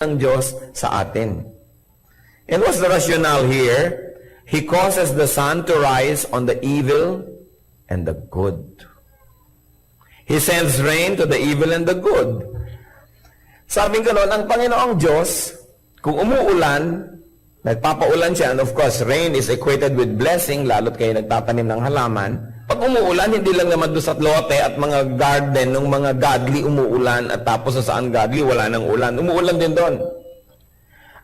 ng Diyos sa atin. And what's the rationale here? He causes the sun to rise on the evil and the good. He sends rain to the evil and the good. Sabi ko noon, ang Panginoong Diyos, kung umuulan, nagpapaulan siya, and of course, rain is equated with blessing, lalo't kayo nagtatanim ng halaman. Pag umuulan, hindi lang naman doon sa lote at mga garden ng mga godly umuulan at tapos sa saan godly, wala nang ulan. Umuulan din doon.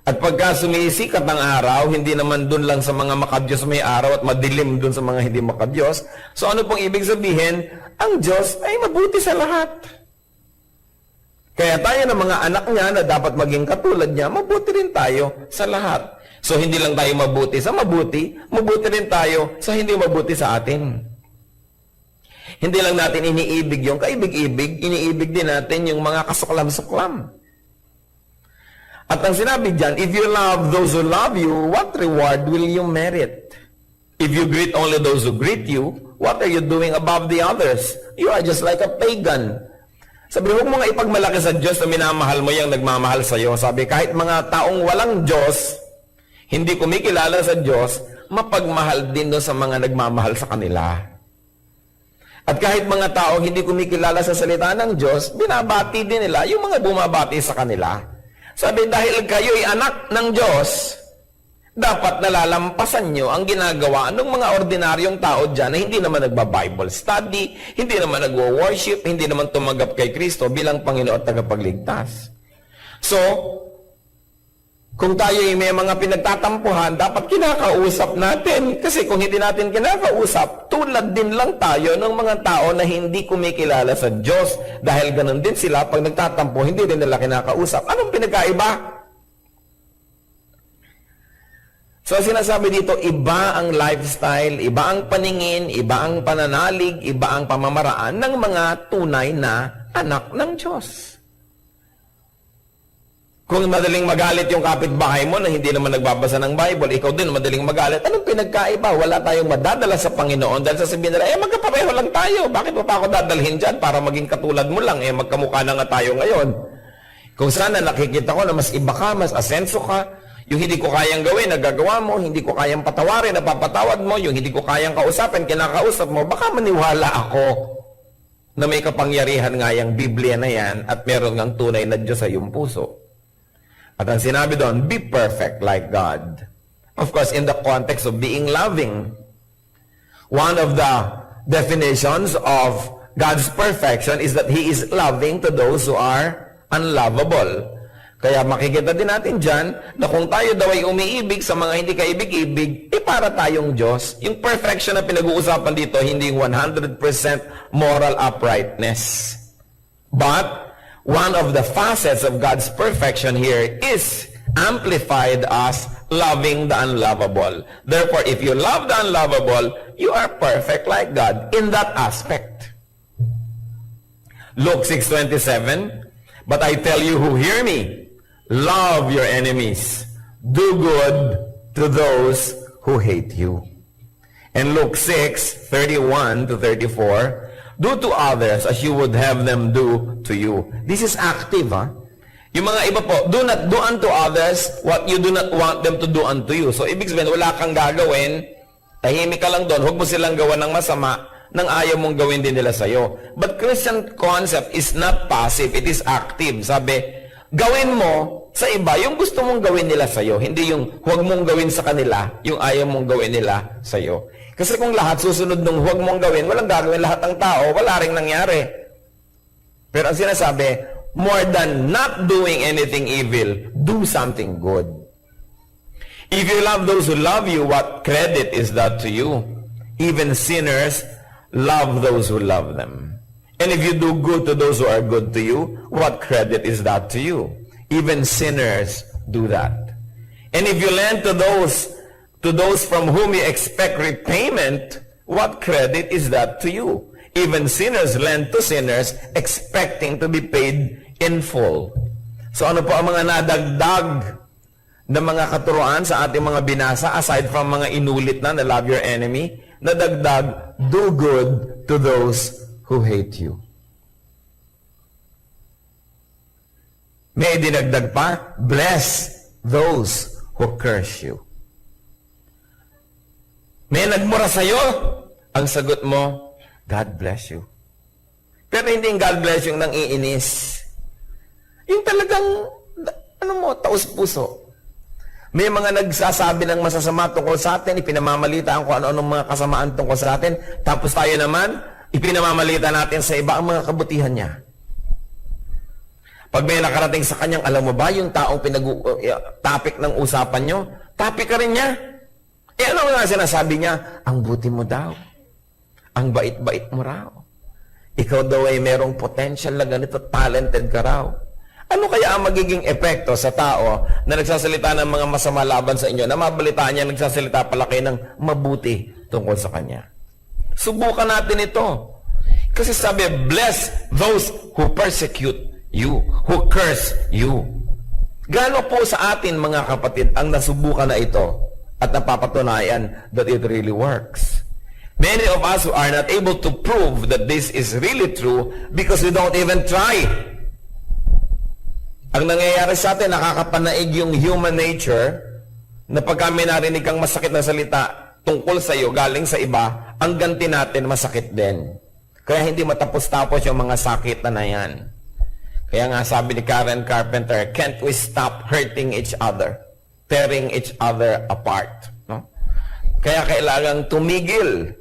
At pagka sumisikat ng araw, hindi naman doon lang sa mga makadiyos may araw at madilim doon sa mga hindi makadiyos. So ano pong ibig sabihin? Ang Diyos ay mabuti sa lahat. Kaya tayo ng mga anak niya na dapat maging katulad niya, mabuti rin tayo sa lahat. So hindi lang tayo mabuti sa mabuti, mabuti rin tayo sa hindi mabuti sa atin. Hindi lang natin iniibig yung kaibig-ibig, iniibig din natin yung mga kasuklam-suklam. At ang sinabi dyan, if you love those who love you, what reward will you merit? If you greet only those who greet you, what are you doing above the others? You are just like a pagan. Sabi, huwag mo nga ipagmalaki sa Diyos na minamahal mo yung nagmamahal sa iyo. Sabi, kahit mga taong walang Diyos, hindi kumikilala sa Diyos, mapagmahal din doon sa mga nagmamahal sa kanila. At kahit mga taong hindi kumikilala sa salita ng Diyos, binabati din nila yung mga bumabati sa kanila. Sabi, dahil kayo'y anak ng Diyos, dapat nalalampasan nyo ang ginagawa ng mga ordinaryong tao dyan na hindi naman nagba-Bible study, hindi naman nagwo-worship, hindi naman tumanggap kay Kristo bilang Panginoon at tagapagligtas. So, kung tayo may mga pinagtatampuhan, dapat kinakausap natin. Kasi kung hindi natin kinakausap, tulad din lang tayo ng mga tao na hindi kumikilala sa Diyos. Dahil ganun din sila, pag nagtatampo, hindi din nila kinakausap. Anong pinagkaiba? So sinasabi dito, iba ang lifestyle, iba ang paningin, iba ang pananalig, iba ang pamamaraan ng mga tunay na anak ng Diyos. Kung madaling magalit yung kapitbahay mo na hindi naman nagbabasa ng Bible, ikaw din madaling magalit, anong pinagkaiba? Wala tayong madadala sa Panginoon dahil sasabihin nila, magkapareho lang tayo. Bakit mo pa ako dadalhin dyan para maging katulad mo lang? Magkamukha na nga tayo ngayon. Kung sana nakikita ko na mas iba ka, mas asenso ka, yung hindi ko kayang gawin, nagagawa mo, hindi ko kayang patawarin, napapatawad mo, yung hindi ko kayang kausapin, kinakausap mo, baka maniwala ako na may kapangyarihan nga yung Biblia na yan at meron ngang tunay na Diyos sa iyong puso. At ang sinabi doon, be perfect like God. Of course, in the context of being loving. One of the definitions of God's perfection is that He is loving to those who are unlovable. Kaya makikita din natin dyan na kung tayo daw ay umiibig sa mga hindi kaibig-ibig, para tayong Diyos. Yung perfection na pinag-uusapan dito, hindi 100% moral uprightness. But one of the facets of God's perfection here is amplified as loving the unlovable. Therefore, if you love the unlovable, you are perfect like God in that aspect. Luke 6:27, but I tell you who hear me, love your enemies, do good to those who hate you. And Luke 6:31-34, do to others as you would have them do to you. This is active, ha? Yung mga iba po, do not do unto others what you do not want them to do unto you. So, ibig sabihin, wala kang gagawin, tahimik ka lang doon, huwag mo silang gawa ng masama, nang ayaw mong gawin din nila sa'yo. But Christian concept is not passive, it is active. Sabi, gawin mo sa iba yung gusto mong gawin nila sa'yo, hindi yung huwag mong gawin sa kanila, yung ayaw mong gawin nila sa'yo. Kasi kung lahat susunod nung huwag mong gawin, walang gagawin lahat ng tao, wala ring nangyari. Pero ang sinasabi, more than not doing anything evil, do something good. If you love those who love you, what credit is that to you? Even sinners love those who love them. And if you do good to those who are good to you, what credit is that to you? Even sinners do that. And if you lend to those from whom you expect repayment, what credit is that to you? Even sinners lend to sinners, expecting to be paid in full. So ano po ang mga nadagdag na mga katuruan sa ating mga binasa, aside from mga inulit na love your enemy, nadagdag, do good to those who hate you. May dinagdag pa, bless those who curse you. May nagmura sa'yo, ang sagot mo, God bless you. Pero hindi yung God bless yung nang iinis. Yung talagang, taus-puso. May mga nagsasabi ng masasama tungkol sa atin, ipinamamalitaan ko ano-anong mga kasamaan tungkol sa atin, tapos tayo naman, ipinamamalita natin sa iba ang mga kabutihan niya. Pag may nakarating sa kanyang, alam mo ba, yung taong topic ng usapan nyo, topic ka rin niya. Ano nga sinasabi niya? Ang buti mo daw. Ang bait-bait mo raw. Ikaw daw ay merong potential na ganito, talented ka raw. Ano kaya ang magiging epekto sa tao na nagsasalita ng mga masama laban sa inyo, na mabalitaan niya, nagsasalita pala kayo ng mabuti tungkol sa kanya? Subukan natin ito. Kasi sabi, bless those who persecute you, who curse you. Gaano po sa atin, mga kapatid, ang nasubukan na ito at napapatunayan that it really works? Many of us who are not able to prove that this is really true because we don't even try. Ang nangyayari sa atin, nakakapanaig yung human nature na pagka may narinig kang masakit na salita tungkol sa iyo, galing sa iba, ang ganti natin masakit din. Kaya hindi matapos-tapos yung mga sakit na yan. Kaya nga sabi ni Karen Carpenter, can't we stop hurting each other, tearing each other apart? No? Kaya kailangang tumigil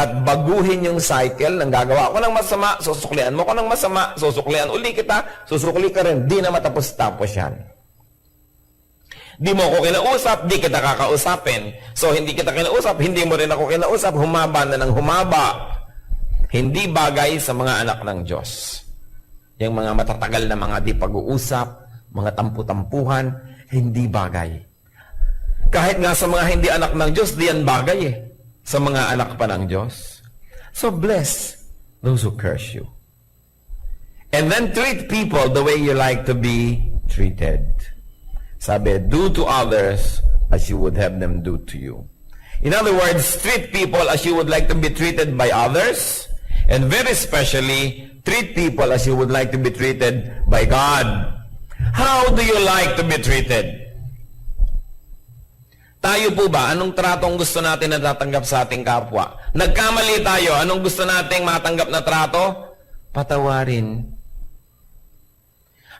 at baguhin yung cycle ng gagawa ko ng masama, susuklian mo ko ng masama, susuklian uli kita, susukli ka rin, di na matapos-tapos yan. Di mo ako kinausap, di kita kakausapin. So, hindi kita kinausap, hindi mo rin ako kinausap, humaba na ng humaba. Hindi bagay sa mga anak ng Diyos. Yung mga matatagal na mga di pag-uusap, mga tampu-tampuhan, hindi bagay. Kahit nga sa mga hindi anak ng Diyos, di yan bagay eh. Sa mga anak pa ng Diyos. So bless those who curse you. And then treat people the way you like to be treated. Sabi, do to others as you would have them do to you. In other words, treat people as you would like to be treated by others, and very especially, treat people as you would like to be treated by God. How do you like to be treated? Tayo po ba, anong tratong gusto natin na tatanggap sa ating kapwa? Nagkamali tayo, anong gusto nating matanggap na trato? Patawarin.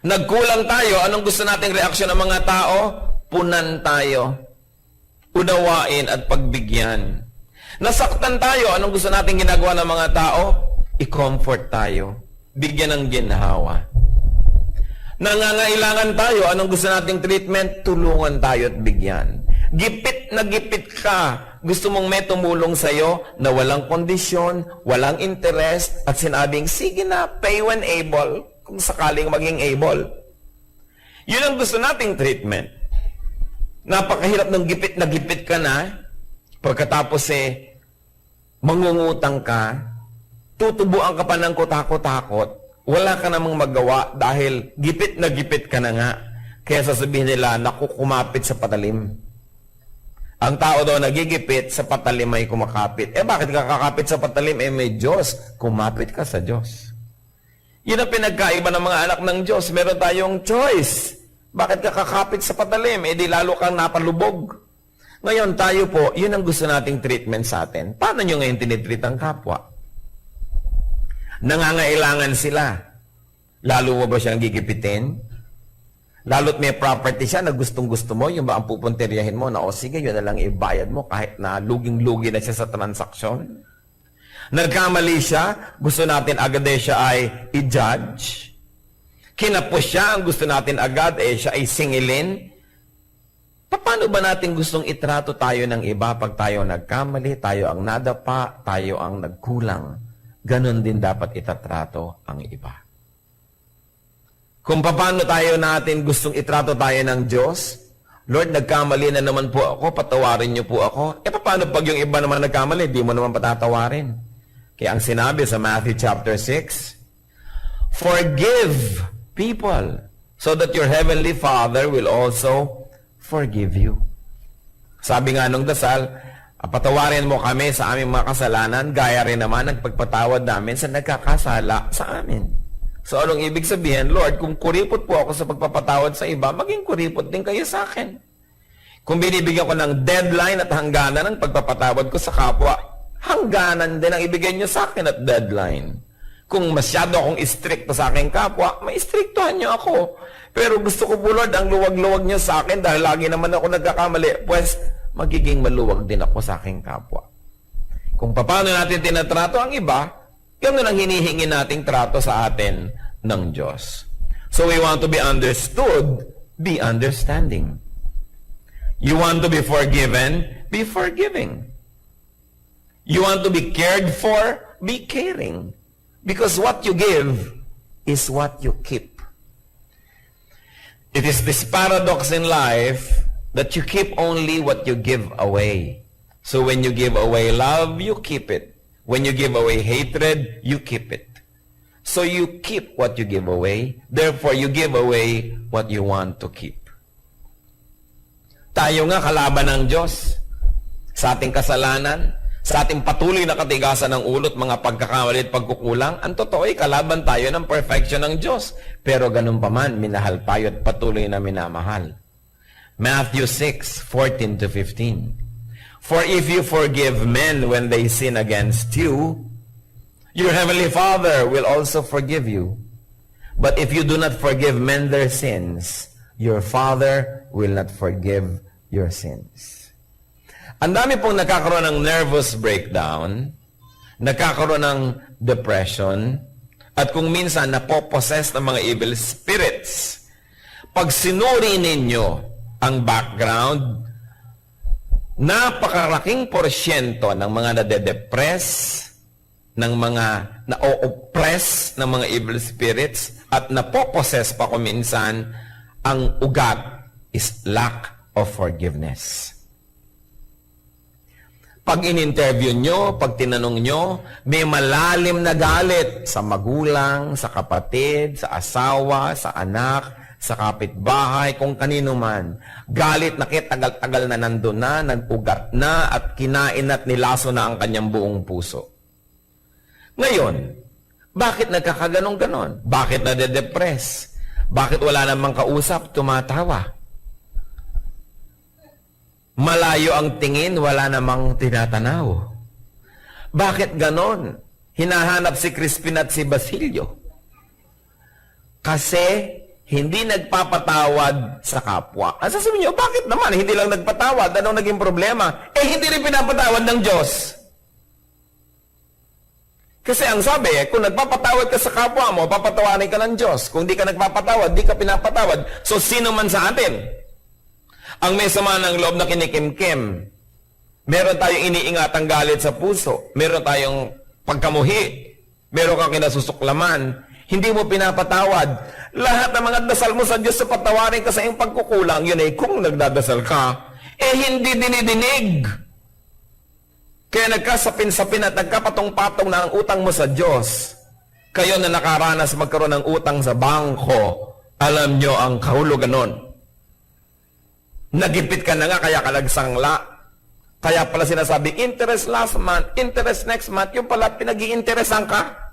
Nagkulang tayo, anong gusto nating reaksyon ng mga tao? Punan tayo. Unawain at pagbigyan. Nasaktan tayo, anong gusto nating ginagawa ng mga tao? I-comfort tayo. Bigyan ng ginhawa. Nangangailangan tayo, anong gusto nating treatment? Tulungan tayo at bigyan. Gipit na gipit ka. Gusto mong may tumulong sa'yo na walang kondisyon, walang interest, at sinabing, sige na, pay when able, kung sakaling maging able. Yun ang gusto nating treatment. Napakahirap ng gipit na gipit ka na, pagkatapos mangungutang ka, tutubuan ka pa ng kutakot-takot, wala ka namang magawa dahil gipit na gipit ka na nga. Kaya sasabihin nila, naku, kumapit sa patalim. Ang tao daw nagigipit, sa patalim ay kumakapit. Bakit ka kakapit sa patalim? May Diyos. Kumapit ka sa Diyos. Yun ang pinagkaiba ng mga anak ng Diyos. Meron tayong choice. Bakit ka kakapit sa patalim? Di lalo kang napalubog. Ngayon, tayo po, yun ang gusto nating treatment sa atin. Paano nyo ngayon tinitreat ang kapwa? Nangangailangan sila. Lalo mo ba siyang gigipitin? Lalo't may property siya na gustong-gusto mo, yung ba ang pupunteriyahin mo na, sige, yun na lang ibayad mo kahit na luging-lugi na siya sa transaksyon. Nagkamali siya, gusto natin agad siya ay i-judge. Kinapos siya, ang gusto natin agad siya ay singilin. Paano ba natin gustong itrato tayo ng iba pag tayo nagkamali, tayo ang nadapa, tayo ang nagkulang? Ganon din dapat itatrato ang iba. Kung paano tayo natin gustong itrato tayo ng Diyos, Lord, nagkamali na naman po ako, patawarin niyo po ako. Paano pag yung iba naman nagkamali, di mo naman patatawarin? Kaya ang sinabi sa Matthew chapter 6, forgive people so that your heavenly Father will also forgive you. Sabi nga nung dasal, patawarin mo kami sa aming mga kasalanan, gaya rin naman ang pagpatawad namin sa nagkakasala sa amin. So, anong ibig sabihin? Lord, kung kuripot po ako sa pagpapatawad sa iba, maging kuripot din kayo sa akin. Kung binibigyan ko ng deadline at hangganan ng pagpapatawad ko sa kapwa, hangganan din ang ibigay niyo sa akin at deadline. Kung masyado akong istrikto sa aking kapwa, maistriktuhan niyo ako. Pero gusto ko po, Lord, ang luwag-luwag niyo sa akin dahil lagi naman ako nagkakamali, pues magiging maluwag din ako sa aking kapwa. Kung paano natin tinatrato ang iba, ganun ang hinihingi nating trato sa atin ng Diyos. So we want to be understood, be understanding. You want to be forgiven, be forgiving. You want to be cared for, be caring. Because what you give is what you keep. It is this paradox in life that you keep only what you give away. So when you give away love, you keep it. When you give away hatred, you keep it. So you keep what you give away. Therefore, you give away what you want to keep. Tayo nga kalaban ng Diyos sa ating kasalanan, sa ating patuloy na katigasan ng ulot, mga pagkakamali at pagkukulang. Ang totoo ay kalaban tayo ng perfection ng Diyos. Pero ganun pa man, minahal tayo at patuloy na minamahal. Matthew 6:14-15. For if you forgive men when they sin against you, your heavenly Father will also forgive you. But if you do not forgive men their sins, your Father will not forgive your sins. Ang dami pong nagkakaroon ng nervous breakdown, nagkakaroon ng depression, at kung minsan napopossess ng mga evil spirits. Pag sinuri ninyo ang background, napakalaking porsyento ng mga nade-depress, ng mga na-oppress ng mga evil spirits, at napopossess pa kung minsan, ang ugat is lack of forgiveness. Pag in-interview nyo, pag tinanong nyo, may malalim na galit sa magulang, sa kapatid, sa asawa, sa anak, sa kapitbahay, kung kanino man. Galit na tagal-tagal na nandun na, nag-ugat na, at kinain at nilaso na ang kanyang buong puso. Ngayon, bakit nagkakaganong-ganon? Bakit nade-depress? Bakit wala namang kausap, tumatawa? Malayo ang tingin, wala namang tinatanaw. Bakit ganon? Hinahanap si Crispin at si Basilio. Kasi hindi nagpapatawad sa kapwa. Ang sasabihin niyo, bakit naman? Hindi lang nagpatawad. Anong naging problema? Hindi rin pinapatawad ng Diyos. Kasi ang sabi, kung nagpapatawad ka sa kapwa mo, papatawarin ka ng Diyos. Kung di ka nagpapatawad, di ka pinapatawad. So, sino man sa atin? Ang may sama ng loob na kinikimkim. Meron tayong iniingatang galit sa puso. Meron tayong pagkamuhi. Meron kang kinasusuklaman. Hindi mo pinapatawad. Lahat ng mga dasal mo sa Diyos sa patawarin ka sa iyong pagkukulang, yun ay kung nagdadasal ka, hindi dinidinig. Kaya nagkasapin-sapin at nagkapatong-patong na ang utang mo sa Diyos. Kayo na nakaranas magkaroon ng utang sa bangko, alam nyo ang kahulugan nun. Nagipit ka na nga, kaya ka nagsangla. Kaya pala sinasabi, interest last month, interest next month, yung pala pinag-i-interesan ka.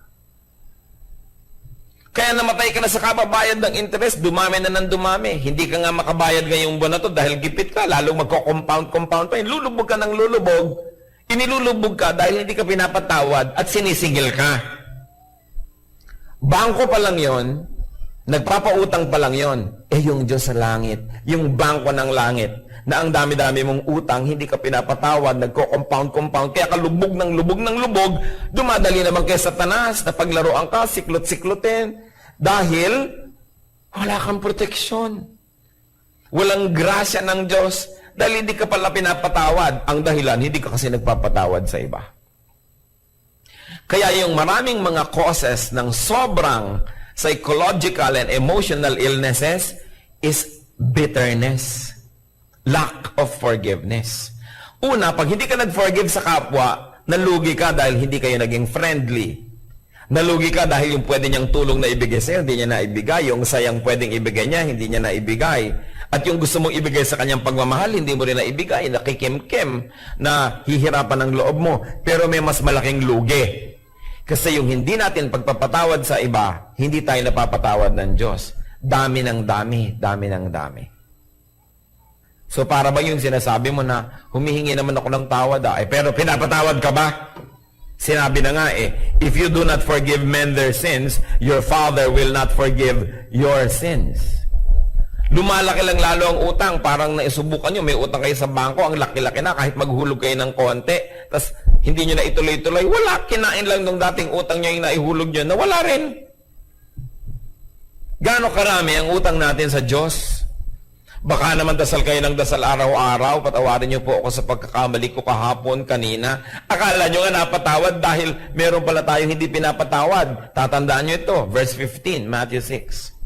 Kaya namatay ka na sa kababayad ng interest, dumami na ng dumami. Hindi ka nga makabayad ngayong buwan na to dahil gipit ka, lalong magko-compound pa. Lulubog ka ng lulubog, inilulubog ka dahil hindi ka pinapatawad at sinisigil ka. Bangko pa lang yon, nagpapautang pa lang yon. Yung Diyos sa langit, yung bangko ng langit, na ang dami-dami mong utang, hindi ka pinapatawad, nagko-compound, kaya ka lubog ng lubog, dumadali naman kay Satanas na paglaruan ka, siklot-siklotin, dahil wala kang proteksyon. Walang grasya ng Diyos, dahil hindi ka pala pinapatawad. Ang dahilan, hindi ka kasi nagpapatawad sa iba. Kaya yung maraming mga causes ng sobrang psychological and emotional illnesses is bitterness. Lack of forgiveness. Una, pag hindi ka nag-forgive sa kapwa, nalugi ka dahil hindi kayo naging friendly. Nalugi ka dahil yung pwede niyang tulong na ibigay sa'yo, hindi niya naibigay. Yung sayang pwedeng ibigay niya, hindi niya naibigay. At yung gusto mong ibigay sa kanyang pagmamahal, hindi mo rin naibigay. Nakikim-kim na hihirapan ng loob mo. Pero may mas malaking lugi. Kasi yung hindi natin pagpapatawad sa iba, hindi tayo napapatawad ng Diyos. Dami ng dami, dami ng dami. So para ba yung sinasabi mo na humihingi naman ako ng tawad pero pinapatawad ka ba? Sinabi na nga if you do not forgive men their sins, your Father will not forgive your sins. Lumalaki lang lalo ang utang, parang naisubukan nyo, may utang kayo sa bangko, ang laki-laki na, kahit maghulog kayo ng konti, tas hindi nyo na ituloy-tuloy, wala, kinain lang nung dating utang nyo yung naihulog nyo, nawala rin. Gaano karami ang utang natin sa Diyos? Baka naman dasal kayo ng dasal araw-araw, patawarin niyo po ako sa pagkakamali ko kahapon, kanina. Akala nyo nga napatawad dahil meron pala tayo hindi pinapatawad. Tatandaan nyo ito, verse 15, Matthew 6.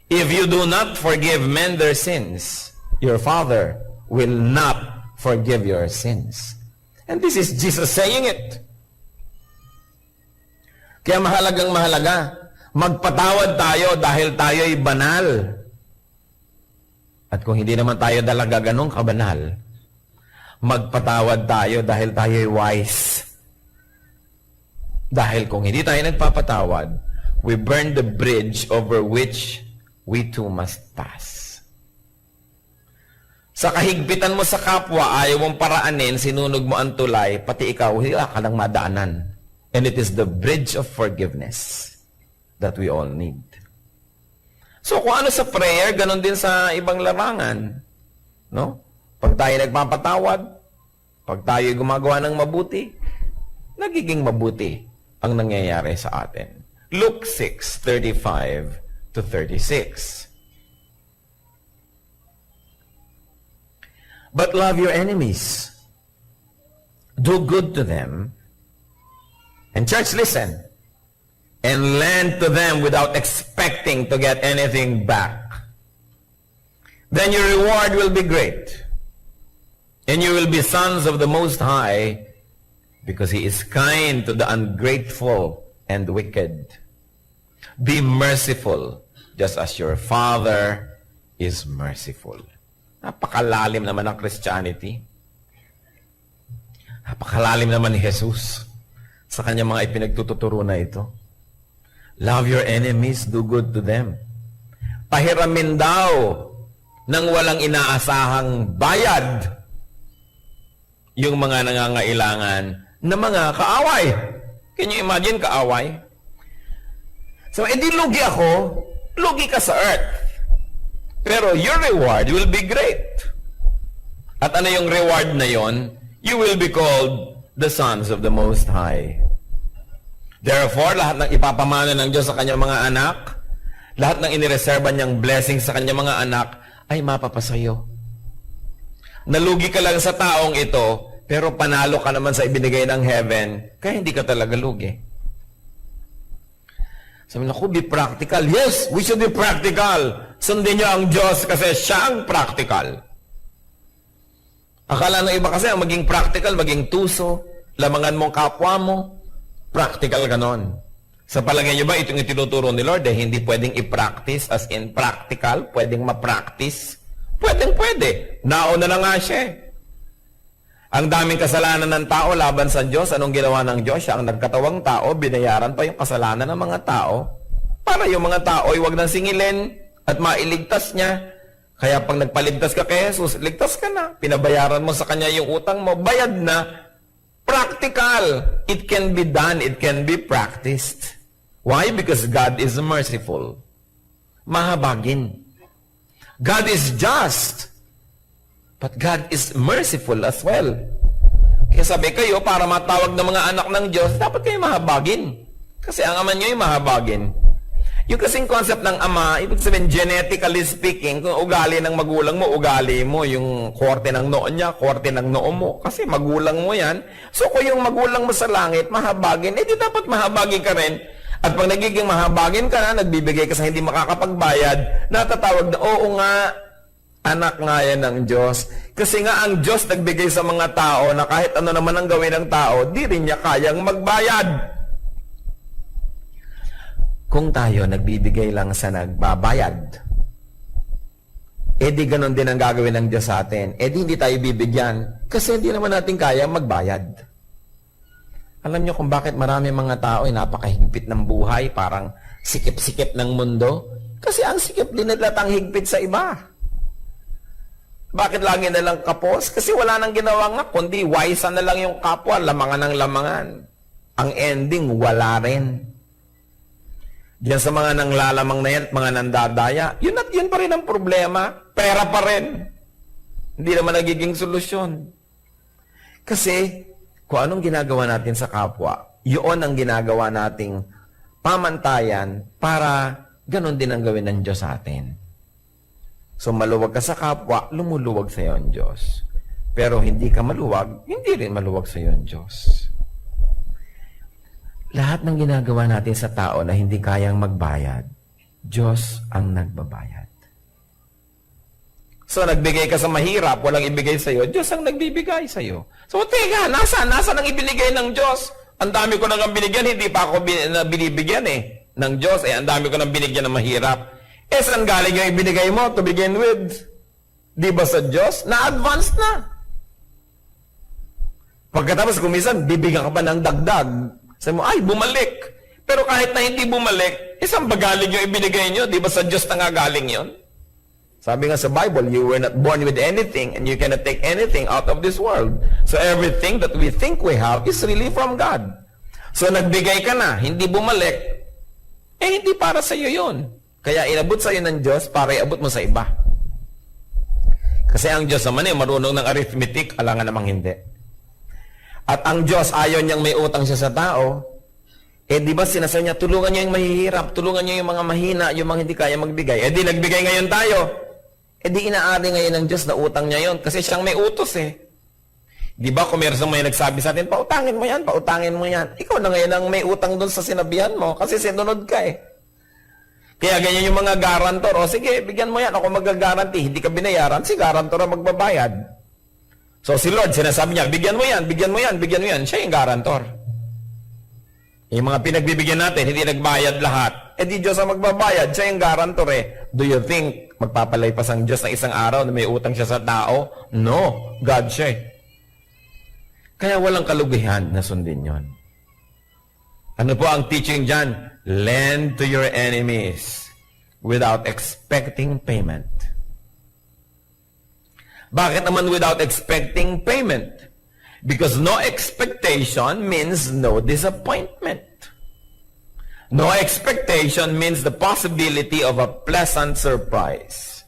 If you do not forgive men their sins, your Father will not forgive your sins. And this is Jesus saying it. Kaya mahalagang mahalaga, magpatawad tayo dahil tayo'y banal. At kung hindi naman tayo talaga ganong kabanal, magpatawad tayo dahil tayo'y wise. Dahil kung hindi tayo nagpapatawad, we burn the bridge over which we too must pass. Sa kahigpitan mo sa kapwa, ayaw mong paraanin, sinunog mo ang tulay, pati ikaw, wala ka ng madaanan. And it is the bridge of forgiveness that we all need. So kung ano sa prayer, ganon din sa ibang larangan. No? Pag tayo nagpapatawad, pag tayo gumagawa ng mabuti, nagiging mabuti ang nangyayari sa atin. Luke 6:35 to 36. But love your enemies. Do good to them. And church, listen. And lend to them without expecting to get anything back. Then your reward will be great. And you will be sons of the Most High, because He is kind to the ungrateful and wicked. Be merciful, just as your Father is merciful. Napakalalim naman ng Christianity. Napakalalim naman ni Jesus sa kanyang mga ipinagtuturo na ito. Love your enemies, do good to them. Pahiramin daw ng walang inaasahang bayad yung mga nangangailangan na mga kaaway. Can you imagine kaaway? So, edi lugi ako, lugi ka sa earth. Pero your reward will be great. At ano yung reward na yon? You will be called the sons of the Most High. Therefore, lahat ng ipapamana ng Diyos sa kanyang mga anak, lahat ng inireserba niyang blessing sa kanyang mga anak, ay mapapasayo. Nalugi ka lang sa taong ito, pero panalo ka naman sa ibinigay ng heaven, kaya hindi ka talaga lugi. Sabi na, be practical. Yes, we should be practical. Sundin niyo ang Diyos kasi siya ang practical. Akala ng iba kasi ang maging practical, maging tuso, lamangan mong kapwa mo, practical ganon. Sa palagay niyo ba, itong itinuturo ni Lord, hindi pwedeng i-practice as in practical, pwedeng ma-practice? Pwede. Nauna na nga siya. Ang daming kasalanan ng tao laban sa Diyos, anong ginawa ng Diyos? Siya ang nagkatawang tao, binayaran pa yung kasalanan ng mga tao, para yung mga tao ay huwag nang singilin at mailigtas niya. Kaya pag nagpaligtas ka kay Jesus, ligtas ka na. Pinabayaran mo sa Kanya yung utang mo, bayad na. Practical. It can be done. It can be practiced. Why? Because God is merciful. Mahabagin. God is just. But God is merciful as well. Kaya sabi kayo, para matawag ng mga anak ng Diyos, dapat kayo mahabagin. Kasi ang ama nyo ay mahabagin. Yung kasing concept ng ama, ibig sabihin, genetically speaking, kung ugali ng magulang mo, ugali mo, yung korte ng noo niya, korte ng noo mo. Kasi magulang mo yan. So kung yung magulang mo sa langit, mahabagin, di dapat mahabagin ka rin. At pag nagiging mahabagin ka na, nagbibigay ka sa hindi makakapagbayad, natatawag na, oo nga, anak nga yan ng Diyos. Kasi nga ang Diyos nagbigay sa mga tao na kahit ano naman ang gawin ng tao, di rin niya kayang magbayad. Kung tayo nagbibigay lang sa nagbabayad, di ganon din ang gagawin ng Diyos sa atin. Di hindi tayo bibigyan kasi hindi naman natin kaya magbayad. Alam niyo kung bakit marami mga tao ay napakahigpit ng buhay, parang sikip-sikip ng mundo? Kasi ang sikip din nila tang higpit sa iba. Bakit lagi na lang kapos? Kasi wala nang ginawa nga, kundi waisan na lang yung kapwa, lamangan ng lamangan. Ang ending, wala rin. Diyan sa mga nanglalamang na yan at mga nandadaya, yun at yun pa rin ang problema. Pera pa rin. Hindi naman nagiging solusyon. Kasi, kung anong ginagawa natin sa kapwa, yun ang ginagawa nating pamantayan para ganon din ang gawin ng Diyos sa atin. So, maluwag ka sa kapwa, lumuluwag sa iyo ang Diyos. Pero hindi ka maluwag, hindi rin maluwag sa iyo ang Diyos. Lahat ng ginagawa natin sa tao na hindi kayang magbayad, Diyos ang nagbabayad. So, nagbigay ka sa mahirap, walang ibigay sa iyo, Diyos ang nagbibigay sa iyo. So, teka, nasaan ang ibinigay ng Diyos? Ang dami ko nang binigyan, hindi pa ako binibigyan ng Diyos. Ang dami ko nang binigyan ng mahirap. Saan galing yung ibinigay mo to begin with? Di ba sa Diyos? Na-advance na. Pagkatapos kumisan, bibigyan ka pa ng dagdag. Sabi mo, ay, bumalik. Pero kahit na hindi bumalik, saan ba galing yung ibinigay nyo? Di ba sa Diyos na nga galing yon? Sabi nga sa Bible, you were not born with anything and you cannot take anything out of this world. So everything that we think we have is really from God. So nagbigay ka na, hindi bumalik, hindi para sa iyo yun. Kaya inabot sa iyo ng Diyos para iabot mo sa iba. Kasi ang Diyos naman marunong ng arithmetic, alangan namang hindi. At ang Diyos, ayaw niyang may utang siya sa tao, di ba sinasabi niya, tulungan niyo yung mahihirap, tulungan niyo yung mga mahina, yung mga hindi kaya magbigay. Di nagbigay ngayon tayo. Di inaari ngayon ng Diyos na utang niya yon kasi siyang may utos Di ba kung meron may nagsabi sa atin, pautangin mo yan, pautangin mo yan. Ikaw na ngayon ang may utang doon sa sinabihan mo kasi sinunod ka Kaya ganyan yung mga garantor, sige, bigyan mo yan, ako mag-guarantee, hindi ka binayaran, si garantor ang magbabayad. So si Lord, sinasabi niya, bigyan mo yan, bigyan mo yan, bigyan mo yan. Siya yung garantor. Yung mga pinagbibigyan natin, hindi nagbayad lahat. Di Diyos ang magbabayad, siya yung garantor Do you think magpapalaypas ang Diyos ng isang araw na may utang siya sa tao? No, God siya Kaya walang kalugihan na sundin yon. Ano po ang teaching dyan? Lend to your enemies without expecting payment. Bakit naman without expecting payment? Because no expectation means no disappointment. No expectation means the possibility of a pleasant surprise.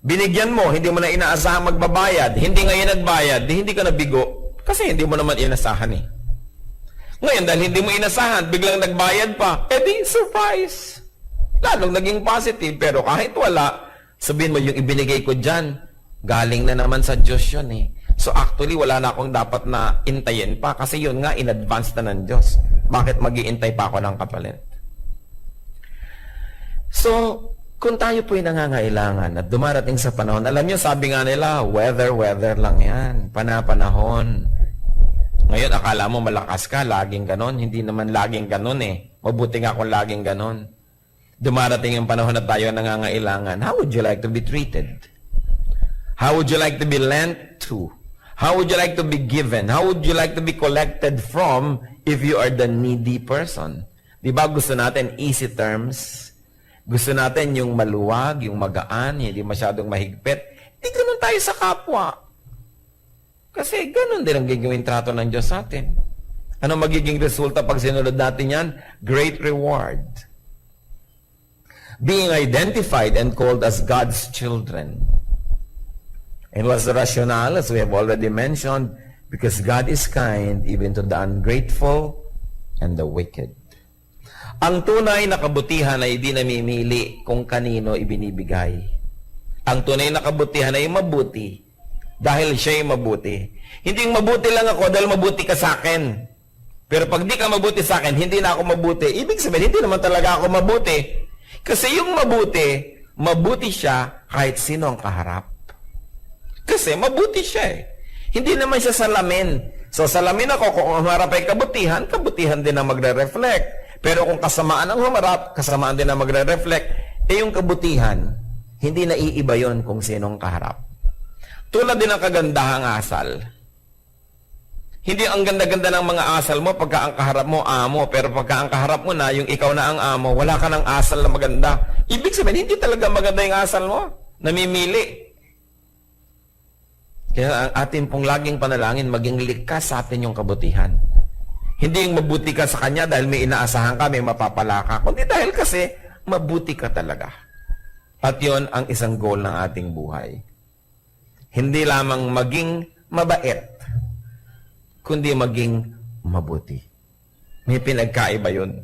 Binigyan mo, hindi mo na inaasahang magbabayad. Hindi ngayon nagbayad, hindi ka nabigo. Kasi hindi mo naman inasahan Ngayon, dahil hindi mo inasahan, biglang nagbayad pa, di surprise. Lalong naging positive, pero kahit wala, sabihin mo yung ibinigay ko dyan, galing na naman sa Diyos yun So actually, wala na akong dapat na intayin pa kasi yun nga, in advance na ng Diyos. Bakit mag-iintay pa ako ng kapalit? So, kung tayo po'y nangangailangan at dumarating sa panahon, alam nyo, sabi nga nila, weather lang yan. Panahon. Ngayon, akala mo malakas ka, laging ganon. Hindi naman laging ganon Mabuti nga kung laging ganon. Dumarating yung panahon na tayo nangangailangan. How would you like to be treated? How would you like to be lent to? How would you like to be given? How would you like to be collected from if you are the needy person? Di ba gusto natin easy terms? Gusto natin yung maluwag, yung magaan, hindi masyadong mahigpit. Di ganun tayo sa kapwa. Kasi ganun din ang gagawin trato ng Diyos sa atin. Ano magiging resulta pag sinunod natin yan? Great reward. Being identified and called as God's children. And what's the rationale? As we have already mentioned, because God is kind even to the ungrateful and the wicked. Ang tunay na kabutihan ay hindi namimili kung kanino ibinibigay. Ang tunay na kabutihan ay mabuti dahil siya ay mabuti. Hindi yung mabuti lang ako dahil mabuti ka sa akin. Pero pag di ka mabuti sa akin, hindi na ako mabuti. Ibig sabihin, hindi naman talaga ako mabuti. Kasi yung mabuti, mabuti siya kahit sino ang kaharap. Kasi mabuti siya Hindi naman siya salamin. So salamin ako, kung humarap ay kabutihan, kabutihan din ang magre-reflect. Pero kung kasamaan ang humarap, kasamaan din ang magre-reflect. Yung kabutihan, hindi naiiba yon kung sinong kaharap. Tulad din ng kagandahang asal. Hindi ang ganda-ganda ng mga asal mo pagka ang kaharap mo, amo. Pero pagka ang kaharap mo na, yung ikaw na ang amo, wala ka ng asal na maganda. Ibig sabihin, hindi talaga maganda yung asal mo. Namimili. Kaya ang atin pong laging panalangin, maging likas sa atin yung kabutihan. Hindi yung mabuti ka sa Kanya dahil may inaasahan ka, may mapapala ka. Kundi dahil kasi, mabuti ka talaga. At yon ang isang goal ng ating buhay. Hindi lamang maging mabait, kundi maging mabuti. May pinagkaiba yun.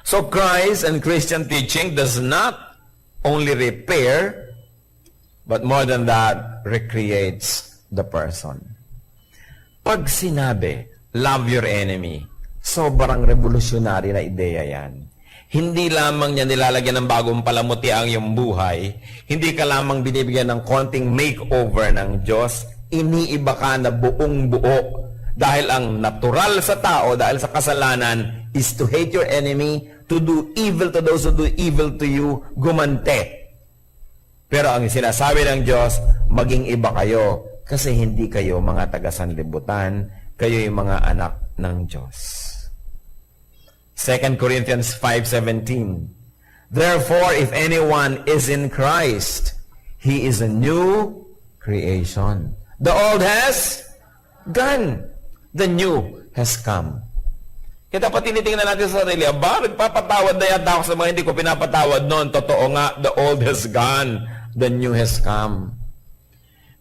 So Christ and Christian teaching does not only repair, but more than that, recreates the person. Pag sinabi, love your enemy, sobrang revolutionary na ideya yan. Hindi lamang niya nilalagyan ng bagong palamuti ang iyong buhay, hindi ka lamang binibigyan ng konting makeover ng Diyos, iniiba ka na buong buo. Dahil ang natural sa tao, dahil sa kasalanan, is to hate your enemy, to do evil to those who do evil to you, gumante. Pero ang sinasabi ng Diyos, maging iba kayo, kasi hindi kayo mga taga-sanlibutan, kayo yung mga anak ng Diyos. 2 Corinthians 5:17. Therefore, if anyone is in Christ, he is a new creation. The old has gone. The new has come. Kaya dapat tinitingnan natin sa sarili, nagpapatawad na yata ako sa mga hindi ko pinapatawad noon. Totoo nga, the old has gone. The new has come.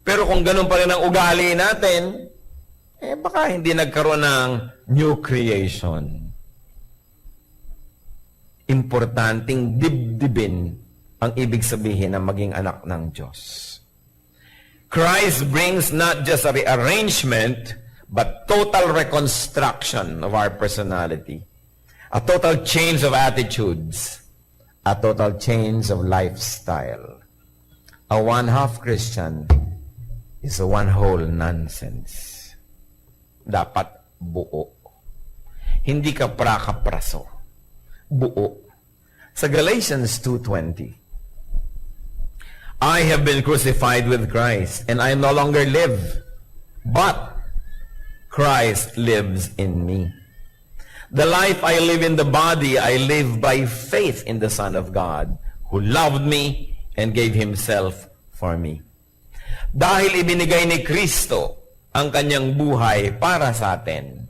Pero kung ganun pa rin ang ugali natin, baka hindi nagkaroon ng new creation. Importanteng dibdibin ang ibig sabihin ng maging anak ng Diyos. Christ brings not just a rearrangement, but total reconstruction of our personality. A total change of attitudes. A total change of lifestyle. A one-half Christian is a one-whole nonsense. Dapat buo. Hindi ka prakapraso. Buo. Sa Galatians 2:20, I have been crucified with Christ, and I no longer live, but Christ lives in me. The life I live in the body, I live by faith in the Son of God, who loved me and gave Himself for me. Dahil ibinigay ni Kristo ang kanyang buhay para sa atin.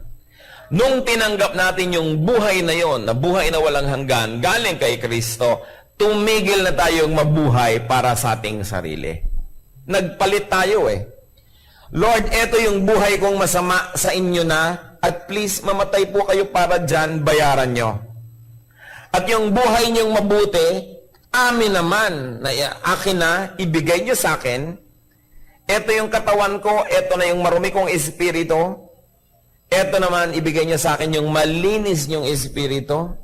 Nung tinanggap natin yung buhay na yon, na buhay na walang hanggan, galing kay Kristo, tumigil na tayong mabuhay para sa ating sarili. Nagpalit tayo Lord, eto yung buhay kong masama sa inyo na, at please, mamatay po kayo para dyan, bayaran nyo. At yung buhay niyong mabuti, amin naman, na akin na, ibigay nyo sa akin. Eto yung katawan ko, eto na yung marumi kong espiritu. Eto naman, ibigay nyo sa akin yung malinis nyong espiritu.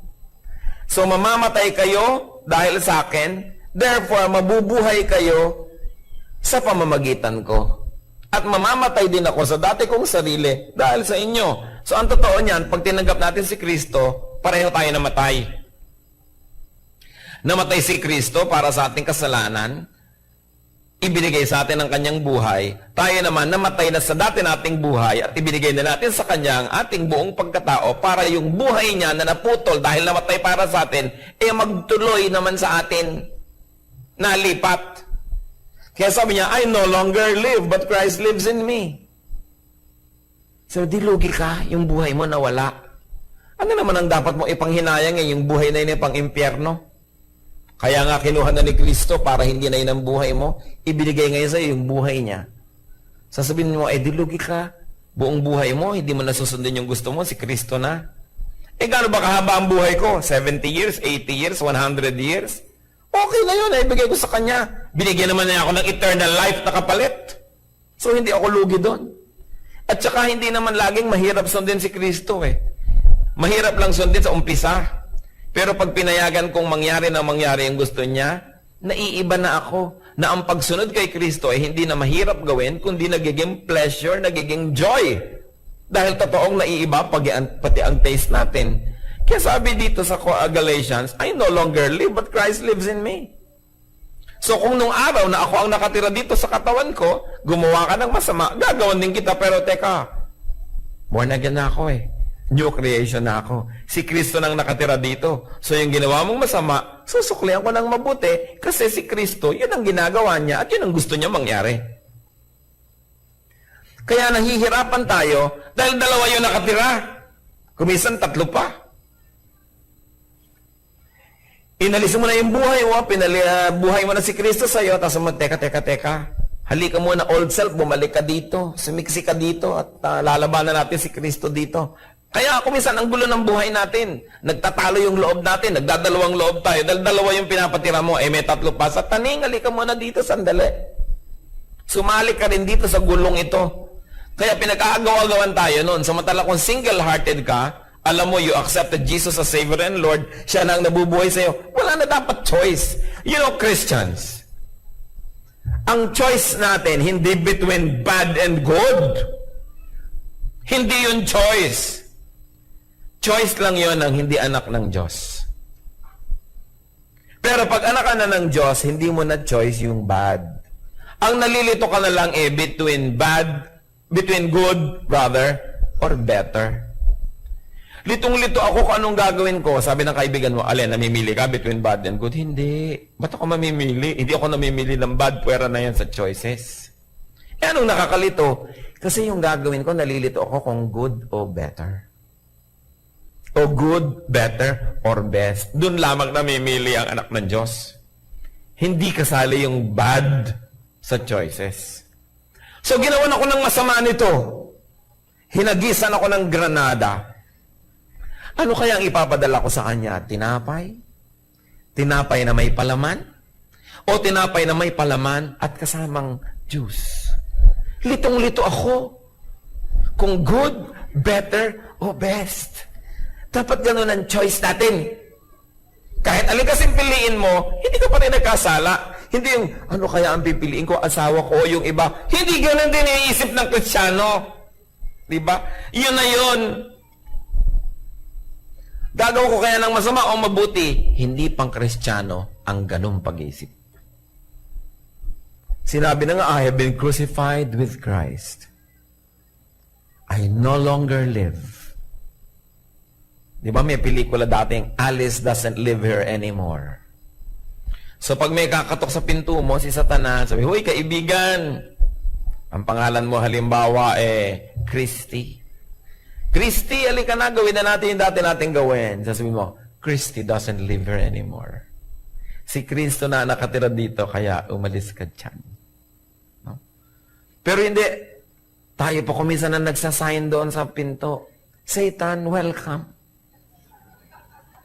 So, mamamatay kayo dahil sa akin, therefore, mabubuhay kayo sa pamamagitan ko. At mamamatay din ako sa dati kong sarili dahil sa inyo. So, ang totoo niyan, pag tinanggap natin si Kristo, pareho tayo namatay. Namatay si Kristo para sa ating kasalanan, ibinigay sa atin ang kanyang buhay, tayo naman namatay na sa dati nating buhay at ibinigay na natin sa kanya ang ating buong pagkatao para yung buhay niya na naputol dahil namatay para sa atin, magtuloy naman sa atin. Nalipat. Kaya sabi niya, I no longer live, but Christ lives in me. So, di lugi ka, yung buhay mo nawala. Ano naman ang dapat mo ipanghinayang yung buhay na yun pang impyerno? Kaya nga kinuha na ni Kristo para hindi na yun ang buhay mo, ibinigay ngayon sa'yo yung buhay niya. Sasabihin mo, di lugi ka, buong buhay mo, hindi mo nasusundin yung gusto mo, si Kristo na. Gaano ba kahaba ang buhay ko? 70 years, 80 years, 100 years? Okay na yun, ibigay ko sa Kanya. Binigyan naman niya ako ng eternal life na kapalit. So, hindi ako lugi doon. At saka, hindi naman laging mahirap sundin si Kristo Mahirap lang sundin sa umpisa. Pero pag pinayagan kong mangyari ang gusto niya, naiiba na ako. Na ang pagsunod kay Kristo ay hindi na mahirap gawin, kundi nagiging pleasure, nagiging joy. Dahil totoong naiiba pati ang taste natin. Kaya sabi dito sa Galatians, I no longer live, but Christ lives in me. So kung nung araw na ako ang nakatira dito sa katawan ko, gumawa ka ng masama, gagawan din kita. Pero teka, born again na ako eh. New creation na ako. Si Kristo nang nakatira dito. So yung ginawa mong masama, susuklihan ko ng mabuti kasi si Kristo, yun ang ginagawa niya at yun ang gusto niya mangyari. Kaya nahihirapan tayo dahil dalawa yung nakatira. Kumisan, tatlo pa. Inalis mo na yung buhay mo, buhay mo na si Kristo sa'yo, tapos mo, teka. Halika muna, old self, bumalik ka dito, sumiksi ka dito, at lalabanan natin si Kristo dito. Kaya kuminsan, ang gulo ng buhay natin. Nagtatalo yung loob natin, nagdadalawang loob tayo, dahil dalawa yung pinapatira mo, may tatlo pa. Sa taning, halika muna dito, sandali. Sumali ka rin dito sa gulong ito. Kaya pinag-aagaw-agawan tayo noon. Samantala kung single-hearted ka, alam mo, you accepted Jesus as Savior and Lord, siya na ang nabubuhay sa'yo, wala na dapat choice. You know, Christians, ang choice natin, hindi between bad and good. Hindi yun choice. Choice lang yun ng hindi anak ng Diyos. Pero pag anak ka na ng Diyos, hindi mo na choice yung bad. Ang nalilito ka na lang between good, rather, or better. Litong-lito ako kung anong gagawin ko. Sabi ng kaibigan mo, Alin, namimili ka between bad and good? Hindi. Ba't ako mamimili? Hindi ako namimili ng bad. Pwera na yan sa choices. Eh, anong nakakalito? Kasi yung gagawin ko, nalilito ako kung good o better. O good, better, or best. Doon lamang namimili ang anak ng Diyos. Hindi kasali yung bad sa choices. So, ginawan ako ng masama nito. Hinagisan ako ng granada. Ano kaya ang ipapadala ko sa kanya? Tinapay? Tinapay na may palaman? O tinapay na may palaman at kasamang juice? Litong-lito ako. Kung good, better, o best. Dapat ganun ang choice natin. Kahit alin kasing piliin mo, hindi ka pa rin nagkasala. Hindi yung, ano kaya ang pipiliin ko, asawa ko o yung iba. Hindi ganun din iisip ng Kristiyano. Diba? Yun na yun. Gagawa ko kaya ng masama o mabuti? Hindi pang Kristiyano ang ganung pag-iisip. Sinabi na nga, I have been crucified with Christ. I no longer live. Di ba may pelikula dating, Alice doesn't live here anymore. So pag may kakatok sa pinto mo, si Satanas, sabi, huy, kaibigan, ang pangalan mo halimbawa Christy. Christy, alika na, gawin na natin yung dati natin gawin. Sasabihin mo, Christy doesn't live here anymore. Si Kristo na nakatira dito, kaya umalis ka dyan. No? Pero hindi, tayo po kuminsan na nagsasign doon sa pinto. Satan, welcome.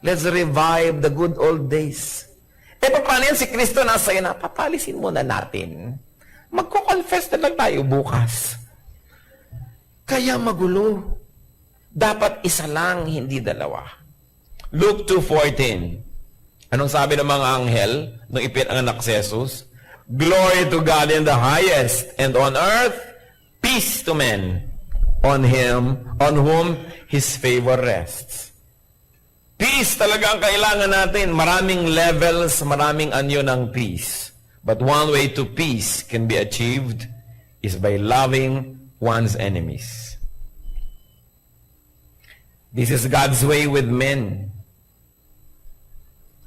Let's revive the good old days. Paano yan? Si Kristo nasa iyo na, papalisin muna natin. Magko-confess na lang tayo bukas. Kaya magulo. Dapat isa lang, hindi dalawa. Luke 2:14. Anong sabi ng mga anghel nung ipinanganak si Jesus? Glory to God in the highest, and on earth, peace to men, on whom His favor rests. Peace talaga ang kailangan natin. Maraming levels, maraming anyo ng peace. But one way to peace can be achieved is by loving one's enemies. This is God's way with men.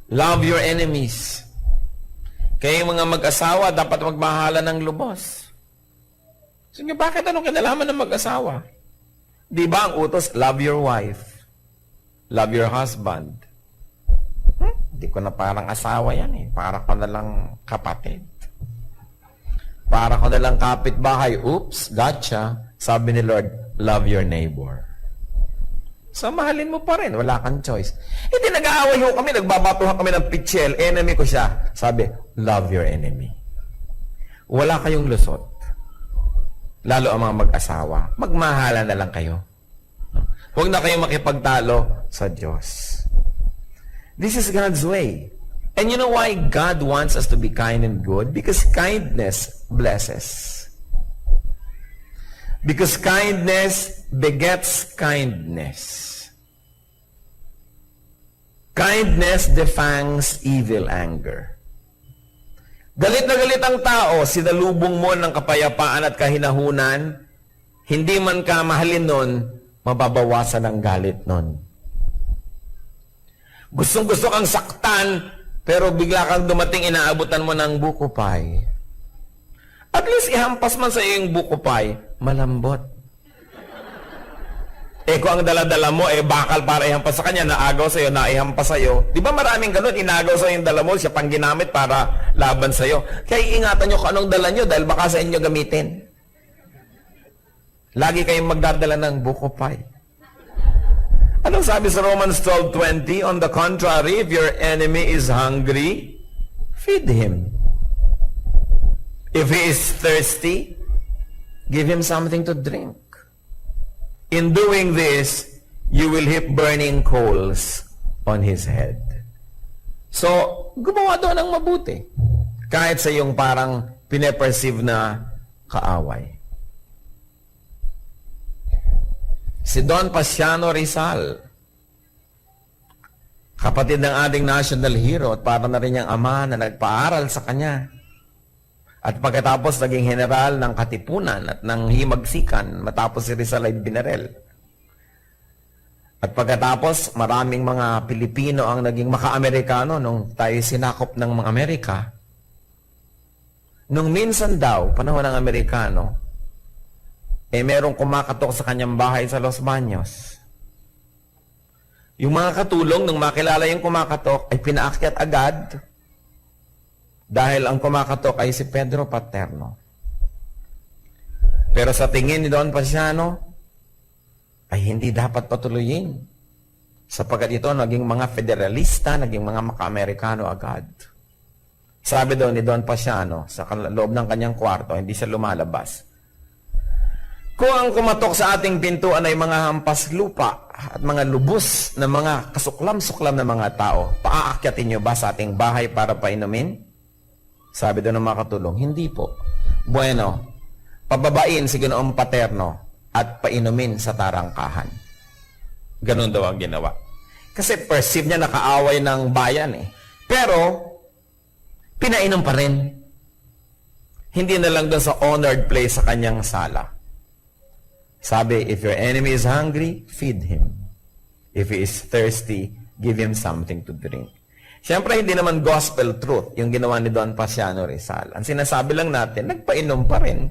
Love your enemies. Kaya yung mga mag-asawa, dapat magmahala ng lubos. Sige, bakit anong kinalaman ng mag-asawa? Di ba ang utos, love your wife. Love your husband. Hindi ko na parang asawa yan eh. Para ko na lang kapatid. Para ko na lang kapitbahay. Oops, gotcha. Sabi ni Lord, love your neighbor. So, mahalin mo pa rin. Wala kang choice. Hindi nag-aaway ho kami. Nagbabatuhan kami ng pitchel. Enemy ko siya. Sabi, love your enemy. Wala kayong lusot. Lalo ang mga mag-asawa. Magmahala na lang kayo. Huwag na kayong makipagtalo sa Diyos. This is God's way. And you know why God wants us to be kind and good? Because kindness blesses. Because kindness begets kindness. Kindness defangs evil anger. Galit na galit ang tao, sinalubong mo ng kapayapaan at kahinahunan, hindi man ka mahalin nun, mababawasan ang galit nun. Gustong-gusto kang saktan, pero bigla kang dumating, inaabutan mo ng buko pie. At least ihampas man sa iyo yung buko pie, malambot. Kung ang dala-dala mo, bakal para ihampas sa kanya, naagaw sa iyo, naihampas sa iyo. Di ba maraming ganun, inagaw sa iyo yung dala mo, siya pang ginamit para laban sa iyo. Kaya ingatan nyo kung anong dala nyo, dahil baka sa inyo gamitin. Lagi kayong magdadala ng buko pie. Anong sabi sa Romans 12:20? On the contrary, if your enemy is hungry, feed him. If he is thirsty, give him something to drink. In doing this, you will heap burning coals on his head. So, gumawa doon ng mabuti. Kahit sa yung parang pineperceive na kaaway. Si Don Pasiano Rizal, kapatid ng ating national hero at para na rin niyang ama na nagpaaral sa kanya. At pagkatapos naging general ng Katipunan at ng Himagsikan matapos si Rizal ay binarel. At pagkatapos maraming mga Pilipino ang naging maka-Amerikano nung tayo sinakop ng mga Amerika. Nung minsan daw, panahon ng Amerikano, merong kumakatok sa kanyang bahay sa Los Baños. Yung mga katulong, nung makilala yung kumakatok, ay pinaakyat agad dahil ang kumakatok ay si Pedro Paterno. Pero sa tingin ni Don Pasiano, ay hindi dapat patuloyin. Sapagkat ito, naging mga federalista, naging mga maka-Amerikano agad. Sabi daw ni Don Pasiano, sa loob ng kanyang kwarto, hindi siya lumalabas. Kung ang kumatok sa ating pintuan ay mga hampas lupa at mga lubos na mga kasuklam-suklam na mga tao, paaakyatin niyo ba sa ating bahay para painumin? Sabi doon ng mga katulong, hindi po. Bueno, pababain si Ginoong Paterno at painumin sa tarangkahan. Ganun daw ang ginawa. Kasi perceive niya nakaaway ng bayan eh. Pero, pinainom pa rin. Hindi na lang doon sa honored place sa kanyang sala. Sabi, if your enemy is hungry, feed him. If he is thirsty, give him something to drink. Siyempre, hindi naman gospel truth yung ginawa ni Don Pasiano Rizal. Ang sinasabi lang natin, nagpainom pa rin.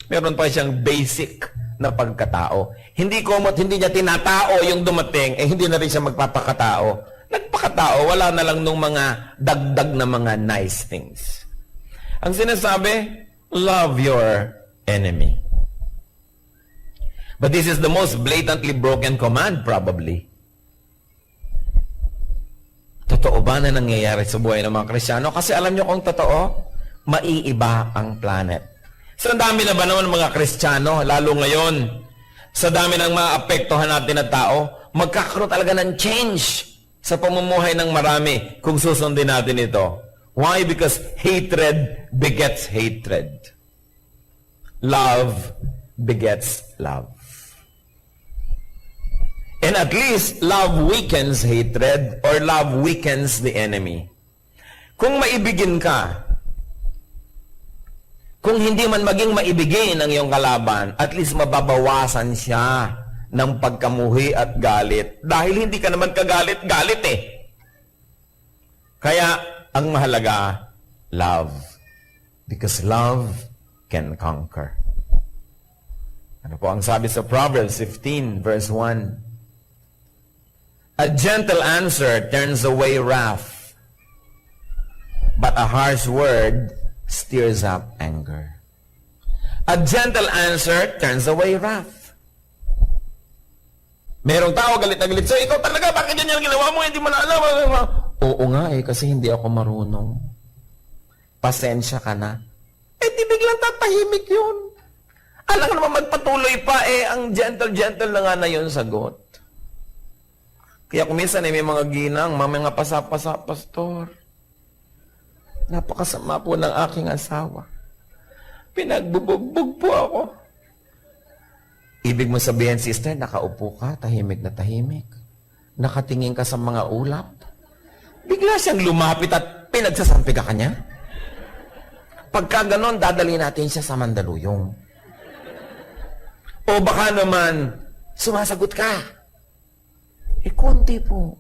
Meron pa siyang basic na pagkatao. Hindi komot, hindi niya tinatao yung dumating, hindi na rin siya magpapakatao. Nagpakatao, wala na lang nung mga dagdag na mga nice things. Ang sinasabi, love your enemy. But this is the most blatantly broken command, probably. Totoo ba na nangyayari sa buhay ng mga Kristiyano? Kasi alam nyo kung totoo, maiiba ang planet. So, ang dami na ba naman mga Kristiyano, lalo ngayon, sa dami ng mga apektuhan natin na tao, magkakaroon talaga ng change sa pamumuhay ng marami kung susundin natin ito. Why? Because hatred begets hatred. Love begets love. And at least, love weakens hatred or love weakens the enemy. Kung maibigin ka, kung hindi man maging maibigin ang iyong kalaban, at least mababawasan siya ng pagkamuhi at galit. Dahil hindi ka naman kagalit-galit eh. Kaya, ang mahalaga, love. Because love can conquer. Ano po ang sabi sa Proverbs 15 verse 1? A gentle answer turns away wrath, but a harsh word stirs up anger. A gentle answer turns away wrath. Merong tao galit na galit. So, ikaw talaga, bakit yan yung ginawa mo? Hindi mo na alam. Oo nga kasi hindi ako marunong. Pasensya ka na. Di biglang tatahimik yun. Alam ka naman magpatuloy pa ang gentle-gentle na nga na yun sagot. Kaya kung minsan may mga ginang, mga pasa-pasa, pastor. Napakasama po ng aking asawa. Pinagbubugbog po ako. Ibig mo sabihin, sister, nakaupo ka, tahimik na tahimik. Nakatingin ka sa mga ulap. Bigla siyang lumapit at pinagsasampi ka kanya. Pagka ganon, dadali natin siya sa Mandaluyong. O baka naman, sumasagot ka. Konti po.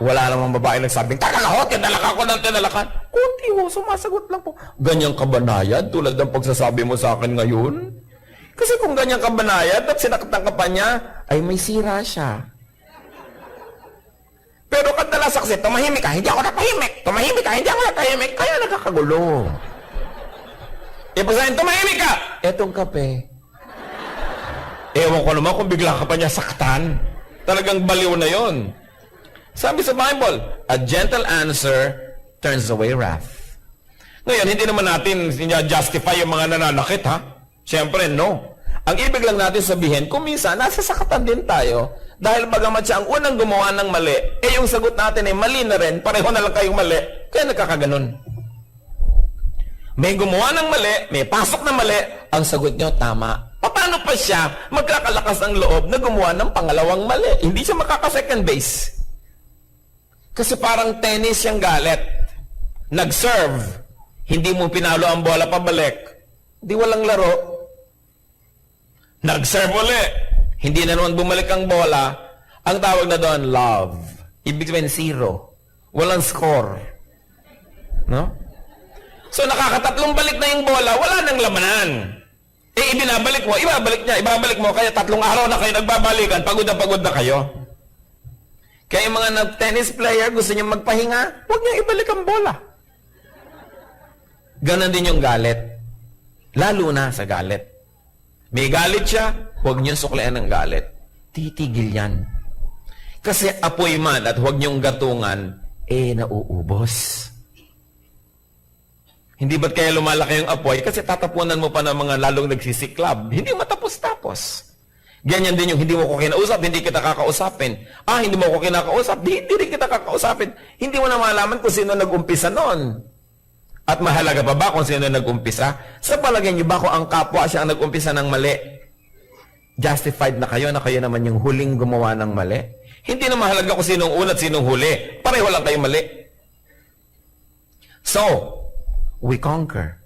Wala namang babae nagsabing, takalahot, tinalaka ko ng tinalakan. Konti ho, sumasagot lang po. Ganyang kabanayad, tulad ng pagsasabi mo sa akin ngayon? Kasi kung ganyang kabanayad at sinaktan ka pa niya, ay may sira siya. Pero kadalas kasi, tumahimik ka, hindi ako natahimik. Tumahimik ka, hindi ako natahimik. Kaya nagkakagulo. Ipasahin, tumahimik ka! Etong kape. Ewan ko naman kung bigla ka pa niya saktan. Talagang baliw na yon. Sabi sa Bible, a gentle answer turns away wrath. Ngayon, hindi naman natin justify yung mga nananakit, ha? Siyempre, no. Ang ibig lang natin sabihin, kung minsan, nasasakatan din tayo dahil bagamat siya ang unang gumawa ng mali, yung sagot natin ay mali na rin, pareho na lang kayong mali, kaya nagkakaganon. May gumawa ng mali, may pasok na mali, ang sagot nyo, tama. Paano pa siya magkakalakas ang loob na gumawa ng pangalawang mali? Hindi siya makaka-second base. Kasi parang tennis siyang galit. Nag-serve. Hindi mo pinalo ang bola pabalik. Di walang laro. Nag-serve uli. Hindi na naman bumalik ang bola. Ang tawag na doon, love. Ibig sabihin, zero. Walang score. No? So, nakakatatlong balik na yung bola, wala nang lamanan. Ibinabalik mo, ibabalik mo, kaya 3 araw na kayo nagbabalikan, pagod na kayo. Kaya yung mga tennis player, gusto niyo magpahinga, huwag niyo ibalik ang bola. Ganon din yung galit. Lalo na sa galit. May galit siya, huwag niyo suklian ng galit. Titigil yan. Kasi apoy man at huwag niyong gatungan, nauubos. Hindi ba't kaya lumalaki yung apoy? Kasi tatapunan mo pa ng mga lalong nagsisiklab. Hindi matapos-tapos. Ganyan din yung hindi mo ko kinausap, hindi kita kakausapin. Hindi mo ko kinakausap, hindi rin kita kakausapin. Hindi mo na malaman kung sino nag-umpisa noon. At mahalaga pa ba kung sino nag-umpisa? Sa palagay niyo ba kung ang kapwa siya ang nag-umpisa ng mali? Justified na kayo naman yung huling gumawa ng mali? Hindi na mahalaga kung sinong una at sinong huli. Pareho lang kayo mali. So, we conquer.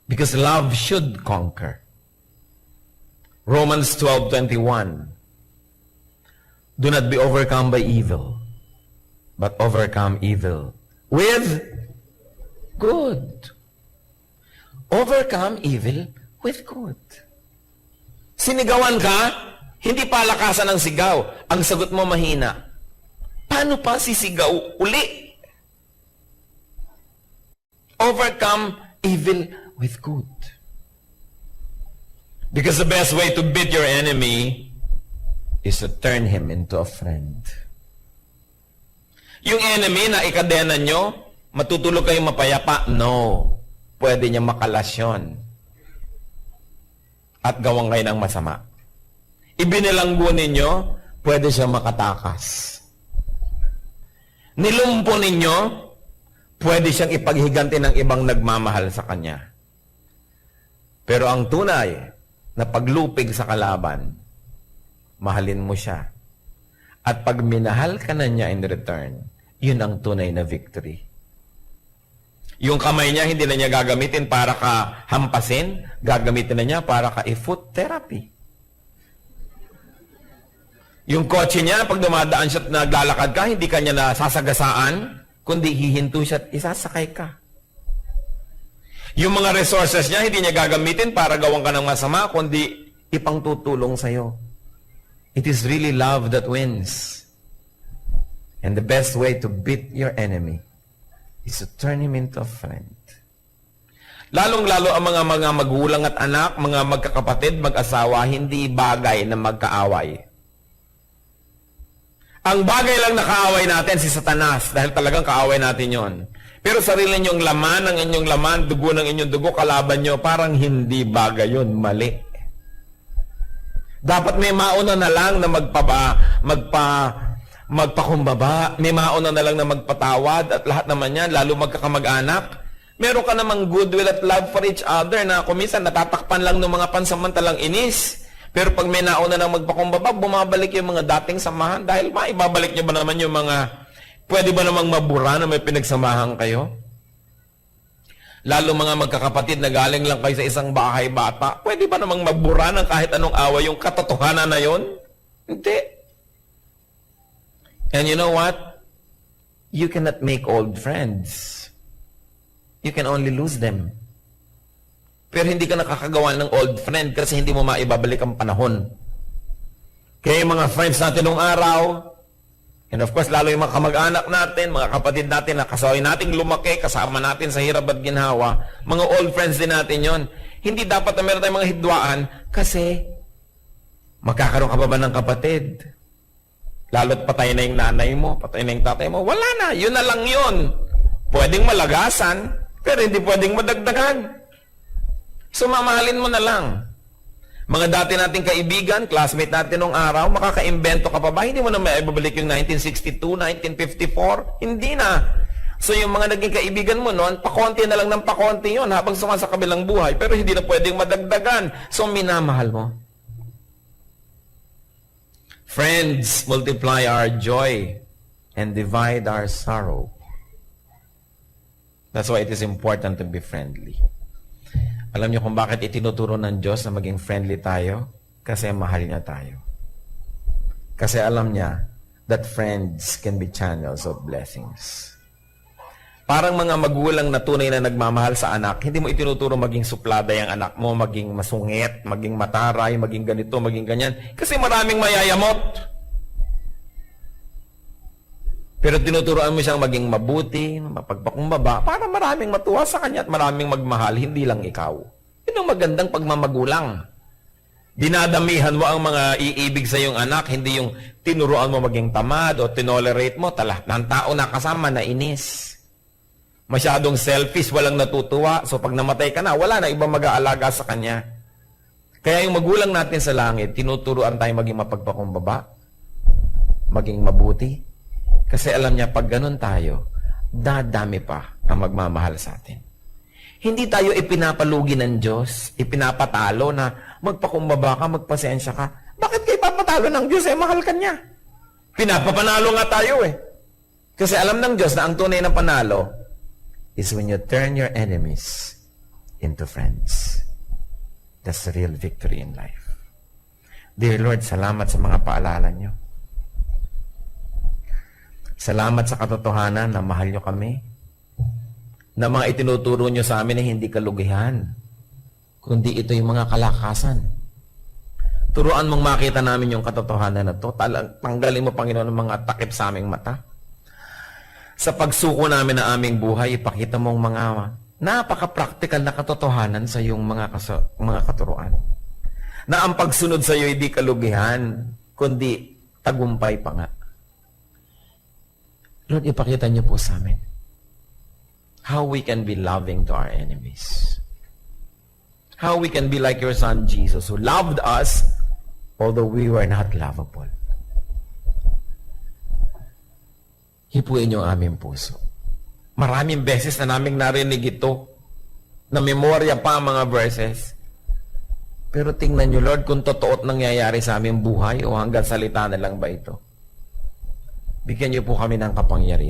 Because love should conquer. Romans 12:21. Do not be overcome by evil, but overcome evil with good. Overcome evil with good. Sinigawan ka, hindi palakasan ang sigaw. Ang sagot mo mahina. Paano pa sisigaw uli? Overcome evil with good. Because the best way to beat your enemy is to turn him into a friend. Yung enemy na ikadena nyo, matutulog kayong mapayapa? No. Pwede niya makalasyon. At gawang kayo ng masama. Ibinilanggo ninyo, pwede siya makatakas. Nilumpo ninyo, pwede siyang ipaghiganti ng ibang nagmamahal sa kanya. Pero ang tunay na paglupig sa kalaban, mahalin mo siya. At pag minahal ka na niya in return, yun ang tunay na victory. Yung kamay niya, hindi na niya gagamitin para ka hampasin, gagamitin na niya para ka i-foot therapy. Yung kotse niya, pag dumadaan siya at naglalakad ka, hindi ka niya nasasagasaan, kundi hihinto siya at isasakay ka. Yung mga resources niya, hindi niya gagamitin para gawang ka ng masama, kundi ipang tutulong sa'yo. It is really love that wins. And the best way to beat your enemy is to turn him into a friend. Lalong-lalo ang mga magulang at anak, mga magkakapatid, mag-asawa, hindi bagay na magkaaway. Ang bagay lang na kaaway natin si Satanas, dahil talagang kaaway natin yon. Pero sarili ninyong laman, ang inyong laman, dugo ng inyong dugo, kalaban nyo, parang hindi bagay yun, mali. Dapat may mauna na lang na magpakumbaba, may mauna na lang na magpatawad, at lahat naman yan, lalo magkakamag-anak. Meron ka namang goodwill at love for each other na kuminsan natatakpan lang ng mga pansamantalang inis. Pero pag may nauna na magpakumbaba, bumabalik yung mga dating samahan dahil maibabalik nyo ba naman yung mga pwede ba namang mabura na may pinagsamahan kayo? Lalo mga magkakapatid na galing lang kayo sa isang bahay bata, pwede ba namang magbura ng kahit anong away yung katotohanan na yon? Hindi. And you know what? You cannot make old friends. You can only lose them. Pero hindi ka nakakagawa ng old friend kasi hindi mo maibabalik ang panahon. Kaya yung mga friends natin nung araw, and of course, lalo yung mga kamag-anak natin, mga kapatid natin na kasaway nating lumaki, kasama natin sa hirap at ginhawa, mga old friends din natin yon. Hindi dapat na meron tayong mga hidwaan kasi magkakaroon ka pa ba ng kapatid? Lalo't patay na yung nanay mo, patay na yung tatay mo, wala na, yun na lang yun. Pwedeng malagasan, pero hindi pwedeng madagdagan. So mamahalin mo na lang. Mga dati nating kaibigan, classmate natin nung araw, makaka-imbento ka pa ba? Hindi mo na maibabalik yung 1962, 1954? Hindi na. So yung mga naging kaibigan mo noon, pakonti na lang ng pakonti yon habang sa kabilang buhay. Pero hindi na pwedeng madagdagan. So minamahal mo. Friends, multiply our joy and divide our sorrow. That's why it is important to be friendly. Alam niyo kung bakit itinuturo ng Diyos na maging friendly tayo? Kasi mahal niya tayo. Kasi alam niya that friends can be channels of blessings. Parang mga magulang na tunay na nagmamahal sa anak, hindi mo itinuturo maging suplada yung anak mo, maging masungit, maging mataray, maging ganito, maging ganyan. Kasi maraming mayayamot. Pero tinuturoan mo siyang maging mabuti, mapagpakumbaba, para maraming matuwa sa kanya at maraming magmahal, hindi lang ikaw. Yun ang magandang pagmamagulang. Dinadamihan mo ang mga iibig sa iyong anak, hindi yung tinuruan mo maging tamad o tinolerate mo, ng tao na kasama na inis. Masyadong selfish, walang natutuwa. So pag namatay ka na, wala na ibang mag-aalaga sa kanya. Kaya yung magulang natin sa langit, tinuturuan tayo maging mapagpakumbaba, maging mabuti. Kasi alam niya, pag ganun tayo, dadami pa ang magmamahal sa atin. Hindi tayo ipinapalugi ng Diyos, ipinapatalo na magpakumbaba ka, magpasensya ka. Bakit kayo papatalo ng Diyos? Mahal ka niya. Pinapapanalo nga tayo Kasi alam ng Diyos na ang tunay na panalo is when you turn your enemies into friends. That's the real victory in life. Dear Lord, salamat sa mga paalala niyo. Salamat sa katotohanan na mahal niyo kami. Na mga itinuturo niyo sa amin na hindi kalugihan, kundi ito yung mga kalakasan. Turuan mong makita namin yung katotohanan na to. Tanggalin mo, Panginoon, ng mga takip sa aming mata. Sa pagsuko namin na aming buhay, ipakita mong mga napaka-practical na katotohanan sa iyong mga katuruan. Na ang pagsunod sa iyo hindi kalugihan, kundi tagumpay pa nga. Lord, ipakita niyo po sa amin how we can be loving to our enemies. How we can be like your Son Jesus, who loved us although we were not lovable. Hipuin niyo ang aming puso. Maraming beses na naming narinig ito, na memorya pa ang mga verses. Pero tingnan niyo, Lord, kung totoo at nangyayari sa aming buhay o hanggang salita na lang ba ito. Bigyan niyo po kami ng kapangyarihan.